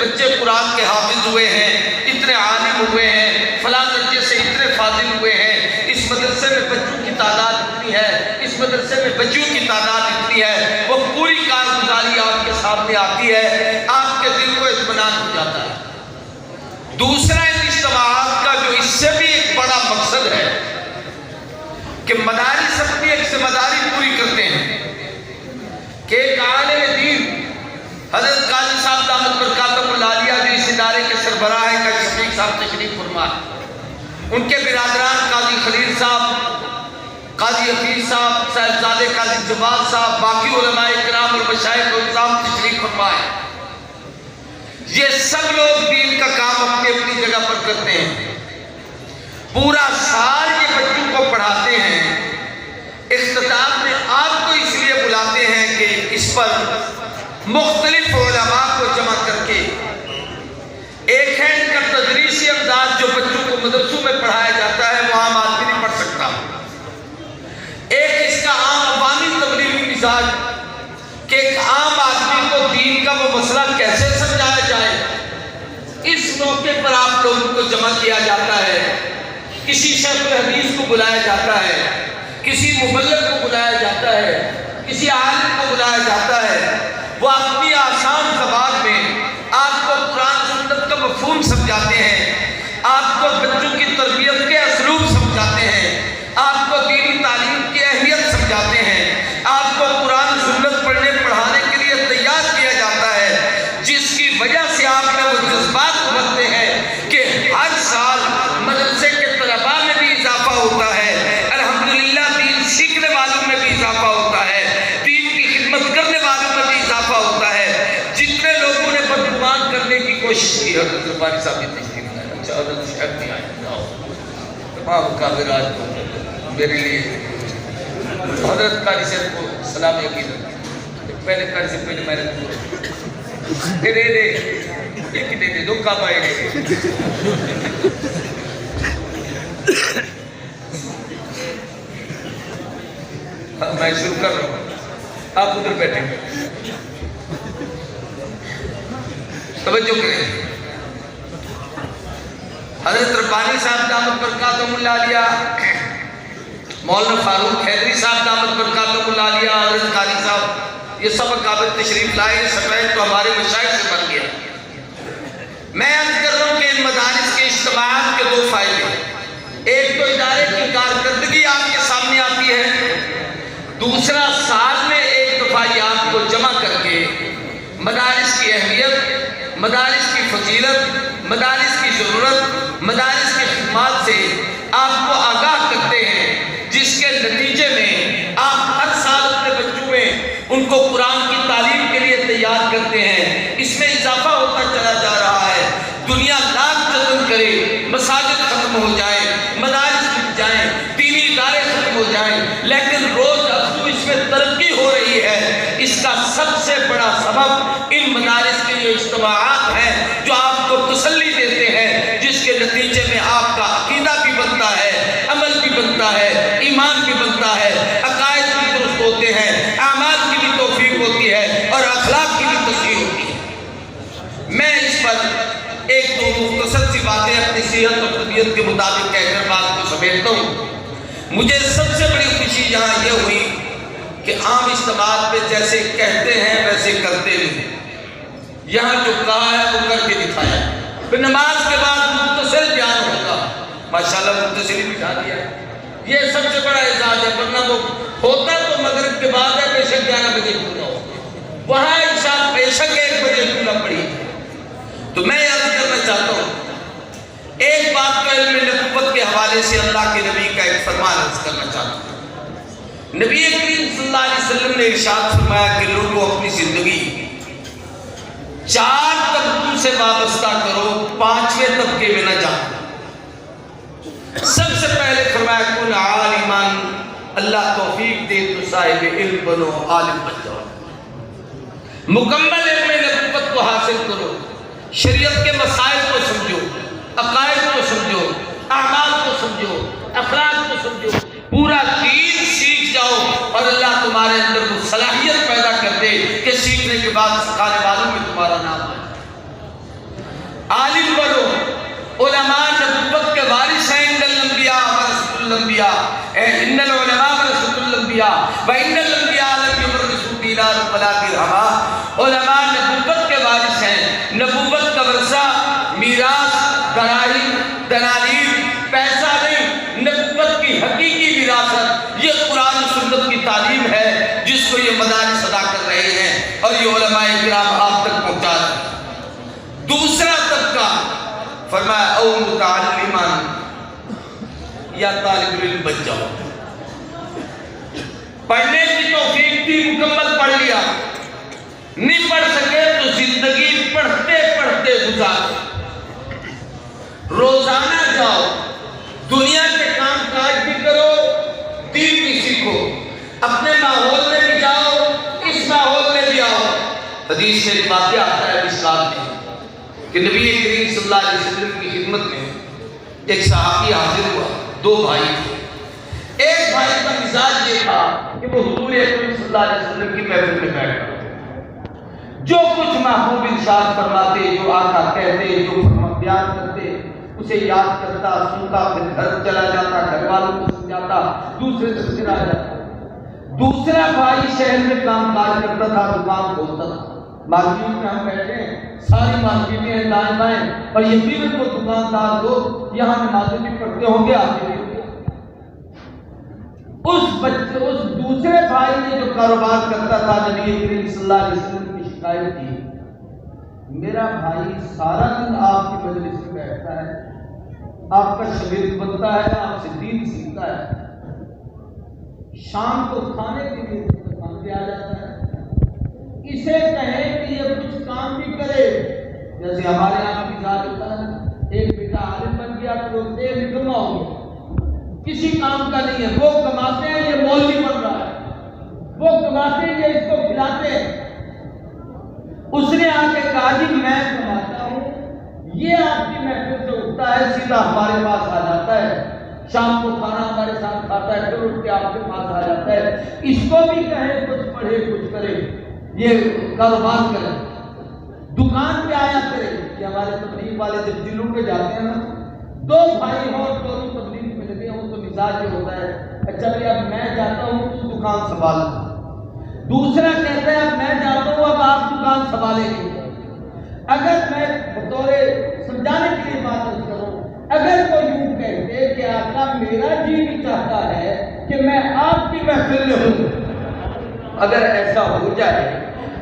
بچے قرآن کے حافظ ہوئے ہیں، اتنے عالم ہوئے ہیں، فلاں درجے سے اتنے فاضل ہوئے ہیں، اس مدرسے میں بچوں کی تعداد اتنی ہے، اس مدرسے میں بچوں کی تعداد اتنی ہے، وہ پوری کارگزاری آپ کے سامنے آتی ہے، آپ کے دل کو اطمینان ہو جاتا ہے۔ دوسرا ان اجتماعات کا جو اس سے بھی ایک بڑا مقصد ہے کہ مدارس اپنی ایک ذمہ داری پوری کرتے ہیں کہ ایک عالم دین حضرت قاضی صاحب دامت برکاتہ اللہ علیہ جو اس ادارے کے سربراہ ہیں قاضی شفیق صاحب تشریف فرما ہے، ان کے برادران قاضی خلیل صاحب، قاضی حفیظ صاحب، صاحبزادے قاضی جمال صاحب، باقی علماء کرام اور مشائخ و نظام تشریف فرما ہے۔ یہ سب لوگ دین کا کام اپنی اپنی جگہ پر کرتے ہیں، پورا سال یہ بچوں کو پڑھاتے ہیں، اختتام میں آپ کو اس لیے بلاتے ہیں کہ اس پر مختلف علماء کو جمع کر کے ایک ہے ان کا تدریسی انداز جو بچوں کو مدرسوں میں پڑھایا جاتا ہے وہ عام آدمی نہیں پڑھ سکتا، ایک اس کا عام عوامی تبلیغی مزاج کہ ایک عام آدمی کو دین کا وہ مسئلہ کیسے سمجھایا جائے، اس موقع پر آپ لوگوں کو جمع کیا جاتا ہے، کسی شیخ الحدیث کو بلایا جاتا ہے، کسی مبلغ کو بلایا جاتا ہے، کسی عالم کو بلایا جاتا ہے، وہ اپنی آسان زبان میں آپ کو قرآن سنت کا مفہوم سمجھاتے ہیں، آپ کو بچوں کی تربیت کے اسلوب سمجھاتے ہیں، آپ کو دینی تعلیم کی اہمیت سمجھاتے ہیں، آپ کو قرآن سنت پڑھنے پڑھانے کے لیے تیار کیا جاتا ہے، جس کی وجہ سے آپ میں وہ جذبات ابھرتے ہیں کہ ہر سال مدرسے کے طلباء میں بھی اضافہ ہوتا ہے، الحمدللہ دین سیکھنے والوں میں بھی اضافہ ہوتا ہے، دین کی خدمت کرنے والوں میں بھی اضافہ ہوتا ہے۔ جتنے لوگوں نے بدگمان کرنے کی کوشش کی، حضرت زبانی صاحب نے تشریف لایا، اچھا حضرت شیخ نہیں آئے، تمام مقابرات کو میرے لیے حضرت قاری صاحب کو سلام عقیدت، پہلے قاری سے پہلے میں نے دے ایک دے دے دو کعبہ ہے میں شروع کر رہا ہوں، آپ ادھر بیٹھیں توجہ کریں۔ حضرت ربانی صاحب دامت برکاتہ اللہ علیہ، مولانا فاروق حیدری صاحب دامت برکاتہ اللہ علیہ، حضرت قاری صاحب، یہ سب اکابر تشریف لائے، سفید تو ہمارے مشائخ سے بن گیا۔ میں عرض کر رہا ہوں کہ ان مدارس کے اجتماعات کے دو فائدے ہیں، ایک تو ادارے کی کارکردگی آپ کے سامنے آتی ہے، دوسرا سال میں ایک دفعہ یہ آپ کو جمع کر کے مدارس کی اہمیت، مدارس کی فضیلت، مدارس کی ضرورت، مدارس کی خدمات سے آپ کو آگاہ کرتے ہیں، جس کے نتیجے میں آپ ہر سال اپنے بچوں میں ان کو قرآن کی تعلیم کے لیے تیار کرتے ہیں، اس میں اضافہ ہوتا چلا جا رہا ہے۔ دنیا لاکھ جتن کرے، مساجد ختم ہو جائیں، مدارس مٹ جائیں، دینی ادارے ختم ہو جائیں، لیکن روز افزوں اس میں ترقی ہو رہی ہے۔ اس کا سب سے بڑا سبب ان مدارس کے یہ اجتماعات ہیں جو آپ کو تسلی دیتے ہیں، جس کے نتیجے میں آپ کا عقیدہ بھی بنتا ہے، عمل بھی بنتا ہے، ایمان بھی بنتا ہے، عقائد بھی درست ہوتے ہیں، اعمال کی بھی توفیق ہوتی ہے اور اخلاق کی بھی تصحیح ہوتی ہے۔ میں اس پر ایک دو مختصر سی باتیں اپنی صحت اور طبیعت کے مطابق کہہ کر بات کو سمیٹتا ہوں۔ مجھے سب سے بڑی خوشی یہاں یہ ہوئی کہ عام اجتماعات پہ جیسے کہتے ہیں ویسے کرتے نہیں، یہاں جو کہا ہے وہ کر کے دکھایا ہے۔ پھر نماز کے بعد مختصر بیان ہوگا، ماشاءاللہ مختصر ہی بٹھا دیا، یہ سب سے بڑا اعزاز ہے، ورنہ وہ ہوتا تو مغرب کے بعد ہے، بے شک 11 بجے پورا ہو، وہاں عشاء بے شک 1 بجے پورا پڑی۔ تو میں یاد کرنا چاہتا ہوں ایک بات تو علم نبوت کے حوالے سے اللہ کے نبی کا ایک فرمان عرض کرنا چاہتا ہوں۔ نبی کریم صلی اللہ علیہ وسلم نے ارشاد فرمایا کہ لوگوں اپنی زندگی 4 طبقوں سے وابستہ کرو، 5ویں طبقے میں نہ جاؤ۔ سب سے پہلے فرمایا کن عالمان، اللہ توفیق دے تو صاحب علم بنو، عالم بن جاؤ، مکمل علم نبوت کو حاصل کرو، شریعت کے مسائل کو سمجھو، عقائد کو سمجھو، اعمال کو سمجھو، اخلاق کو سمجھو، پورا دین سیکھ جاؤ اور اللہ تمہارے اندر وہ صلاحیت پیدا کر دے کہ سیکھنے کے بعد سکھانے والوں میں تمہارا نام ہے۔ وَإِنَّ الْأَنْبِيَاءَ لَمْ يُوَرِّثُوا دِينَارًا وَلَا دِرْهَمًا۔ علماء نبوت کے وارث ہیں، نبوت کا ورثہ میراث دراہم دنانیر پیسہ نہیں، نبوت کی حقیقی وراثت یہ قرآن و سنت کی تعلیم ہے جس کو یہ مدارس ادا کر رہے ہیں اور یہ علماء کرام آپ تک پہنچا رہے ہیں۔ دوسرا طبقہ فرمایا او متعلمان، یا طالب علم بن جاؤ، پڑھنے کی توفیق تھی مکمل پڑھ لیا، نہیں پڑھ سکے تو زندگی پڑھتے پڑھتے گزار، روزانہ جاؤ، دنیا کے کام کاج بھی کرو، دین بھی سیکھو، اپنے ماحول میں بھی جاؤ، اس ماحول میں بھی آؤ۔ حدیث سے ایک واقعہ آتا ہے اس بات میں کہ نبی کریم صلی اللہ علیہ وسلم کی خدمت میں ایک صحابی حاضر ہوا، دو بھائی تھے۔ ایک بھائی کا مزاج یہ تھا کہ وہ حضور اکرم صلی اللہ علیہ وسلم کی محفل میں بیٹھا، جو کچھ محبوب ارشاد فرماتے، جو آقا کہتے، جو بیان کرتے اسے یاد کرتا، سنتا، پھر گھر چلا جاتا، گھر والوں کو سمجھاتا، دوسرے سے پھر آ جاتا۔ دوسرا بھائی شہر میں کام کاج کرتا تھا، دکان کھولتا تھا۔ مارکیٹ میں ہم بیٹھے ہیں، ساری مارکیٹیں ہیں دائیں بائیں، اور یقیناً کو دکاندار لوگ یہاں نمازیں بھی پڑھتے ہوں گے، آتے بھی ہوں گے۔ اس دوسرے بھائی نے جو کاروبار کرتا تھا نبی کریم صلی اللہ علیہ وسلم کی شکایت کی، میرا بھائی سارا دن آپ کی مجلس میں بیٹھتا ہے، آپ کا شاگرد بنتا ہے، آپ سے دین سیکھتا ہے، شام کو کھانے کے لیے دکان پہ آ جاتا ہے، اسے کہیں کہ یہ کچھ کام بھی کرے، جیسے ہمارے یہاں بھی ذات ہوتا ہے، ایک بیٹا عالم بن گیا تو لوگ دیر نکما ہو گیا، کسی کام کا نہیں ہے، وہ کماتے ہیں یہ مولوی بن رہا ہے، وہ کماتے ہیں یہ اس کو کھلاتے ہیں۔ اس نے آ کے کہا جی میں کماتا ہوں، یہ آپ کی محفل سے اٹھتا ہے، سیدھا ہمارے پاس آ جاتا ہے، شام کو کھانا ہمارے ساتھ کھاتا ہے، پھر اٹھ کے آپ کے پاس آ جاتا ہے، اس کو بھی کہیں کچھ پڑھے کچھ کرے، یہ کاروبار کرے، دکان پہ آیا کرے۔ کہ ہمارے تبلیغ والے جب دلوں پہ جاتے ہیں نا، دو بھائی ہوں دونوں تبلیغ میں لگے ہوں تو مزاج یہ ہوتا ہے، اچھا بھائی اب میں جاتا ہوں تو دکان سنبھال، دوسرا کہتا ہے اب میں جاتا ہوں اب آپ دکان سنبھالیں گے۔ اگر میں بطور سمجھانے کے لیے بات کروں، اگر کوئی یوں کہتے کہ آقا میرا جی بھی چاہتا ہے کہ میں آپ کی محفل میں ہوں، اگر ایسا ہو جائے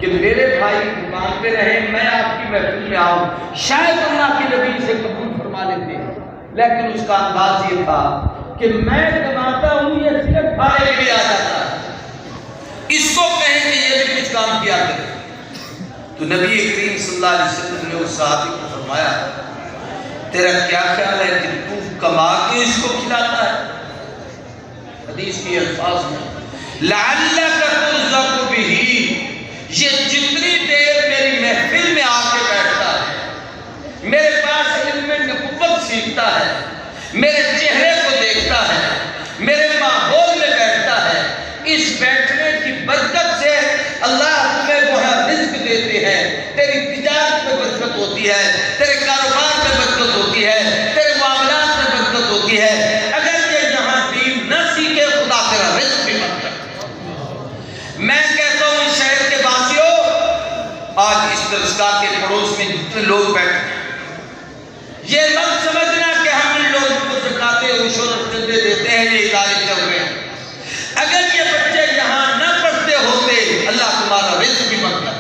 کہ میرے بھائی دکان پہ رہیں میں آپ کی محفل میں آؤں، شاید اللہ کے نبی سے قبول فرما لیتے، لیکن اس کا انداز یہ تھا کہ میں کماتا ہوں یہ صرف بھائی بھی آ جاتا ہے، اس کو کہیں کہ یہ بھی کچھ کام کیا کرے۔ تو نبی کریم صلی اللہ علیہ وسلم نے اس صحابی کو فرمایا تیرا کیا خیال ہے کہ تو کما کے اس کو کھلاتا ہے؟ حدیث کی الفاظ میں لعلک ترزق بہ، یہ جتنی دیر میری محفل میں آ کے بیٹھتا ہے، میرے پاس علم نبوت سیکھتا ہے، میرے چہرے کو دیکھتا ہے، میرے ماحول میں بیٹھتا ہے، اس بیٹھنے کی برکت سے اللہ تمہیں وہاں رزق دیتے ہیں، تیری تجارت میں برکت ہوتی ہے، تیرے کاروبار میں برکت ہوتی ہے، تیرے معاملات میں برکت ہوتی ہے۔ اگر یہ یہاں دین نہ سیکھے خدا تیرا رزق بھی بند کر۔ میں کہتا ہوں اس شہر کے باسیوں، آج اس درسگاہ کے پڑوس میں جتنے لوگ بیٹھے ہیں، یہ مت سمجھنا کہ ہم ان لوگوں کو زکاتِ عشر اور چندے دیتے ہیں، یہ ادارے چل رہے ہیں۔ اگر یہ بچے یہاں نہ پڑھتے ہوتے اللہ تمہارا رزق بھی بند کر،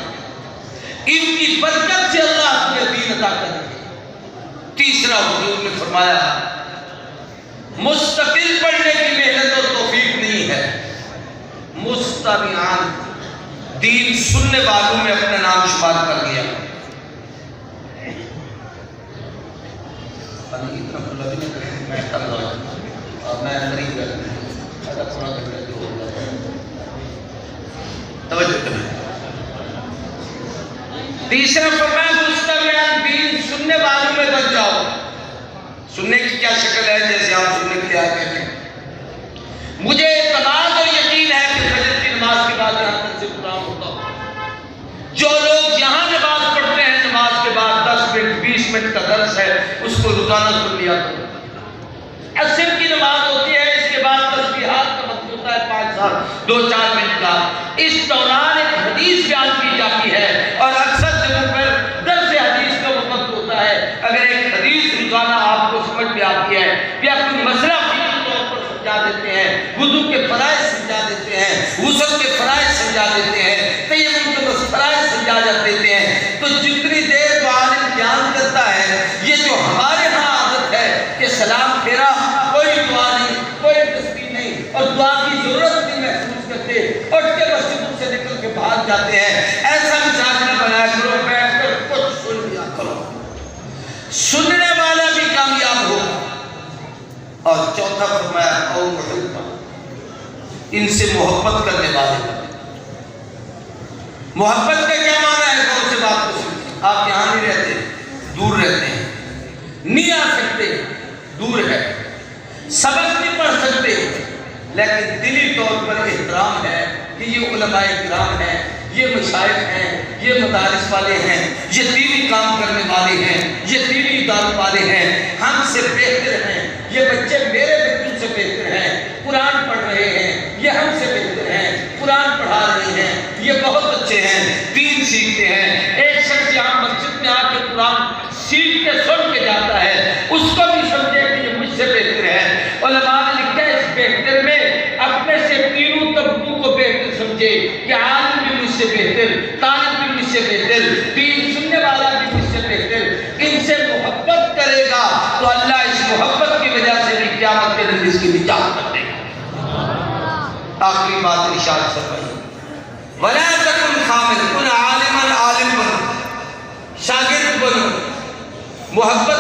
ان کی برکت سے اللہ تمہیں دین عطا کرے۔ تیسرا حضور نے فرمایا مستقل پڑھنے کی محنت اور توفیق نہیں ہے، مستمعان، دین سننے والوں میں اپنا نام شمار کر لیا۔ اتنا کھلا بھی نہیں کریں، میں کم ہو اور میں مریض کروں، اگر تھوڑا کرنے جو ہو جاتا ہے توجہ کریں۔ تیسرا فرمایا مستمعان، دین سننے والوں میں بن جاؤ۔ سننے کی کیا شکل ہے؟ جیسے ہم سننے کے لیے آتے ہیں، مجھے اعتماد اور یقین ہے کہ فجر کی نماز کے بعد یہاں تک سے قرآن ہوتا ہو۔ جو لوگ یہاں نماز پڑھتے ہیں، نماز کے بعد 10 منٹ 20 منٹ کا درس ہے، اس کو روزانہ سن لیا کرو۔ عصر کی نماز ہوتی ہے، اس کے بعد تسبیحات کا وقت ہوتا ہے 5 دو چار منٹ کا، اس دوران ایک حدیث بیان کی جاتی ہے، اور اکثر جگہوں پر درس حدیث کا وقت ہوتا ہے، اگر ایک حدیث روزانہ آپ کو سمجھ میں آتی ہے یا کوئی مسئلہ فقہی طور پر سمجھا دیتے ہیں، وضو کے فرائض سمجھا دیتے ہیں، غسل کے فرائض سمجھا دیتے ہیں، تیمم کے بس فرائض سمجھا دیتے ہیں، تو جتنی دیر وہ عالم بیان کرتا ہے، یہ جو ہمارے ہاں عادت ہے کہ سلام پھیرا، کوئی دعا نہیں، کوئی تسبیح نہیں، اور دعا کی ضرورت نہیں محسوس کرتے، اٹھ کے مسجدوں سے نکل کے باہر جاتے ہیں، ایسا مزاج نہ بنایا کرو، بیٹھ کر کچھ سن لیا کرو، سننے والا بھی کامیاب ہو۔ اور چوتھا فرمایا او محبت، ان سے محبت کرنے والے۔ محبت کا کیا معنی ہے؟ کون سے بات کو سنتے؟ آپ یہاں نہیں رہتے، دور رہتے ہیں، نہیں آ سکتے، دور ہے، سبق نہیں پڑھ سکتے، لیکن دلی طور پر احترام ہے کہ یہ علماء کرام ہیں، یہ مشائخ ہیں، یہ مدارس والے ہیں، یہ دینی کام کرنے والے ہیں، یہ دینی اداروں والے ہیں، ہم سے بہتر ہیں، یہ بچے میرے بچوں سے بہتر ہیں، قرآن پڑھ رہے ہیں، یہ ہم سے بہتر ہیں، قرآن پڑھا رہے ہیں، یہ بہت اچھے ہیں، دین سیکھتے ہیں۔ ایک شخص یہاں مسجد میں آ کے قرآن سیکھ کے سن کے جاتا ہے، اس کو بھی سمجھے کہ یہ مجھ سے بہتر ہے۔ علماء نے لکھا ہے اس بہتر میں اپنے سے تینوں طبقوں کو بہتر سمجھے کہ عالم بھی مجھ سے بہتر، طالب بھی مجھ سے بہتر، دین سننے والا بھی مجھ سے بہتر، ان سے محبت کرے گا تو اللہ اس محبت کی وجہ سے بھی قیامت کے دن اس کی نجات کر دے گا۔ آخری بات ارشاد فرمائی وَلَا تَكُنْ خَامِلًا، کن عالماً، عالم بنو، شاگرد بنو، محبت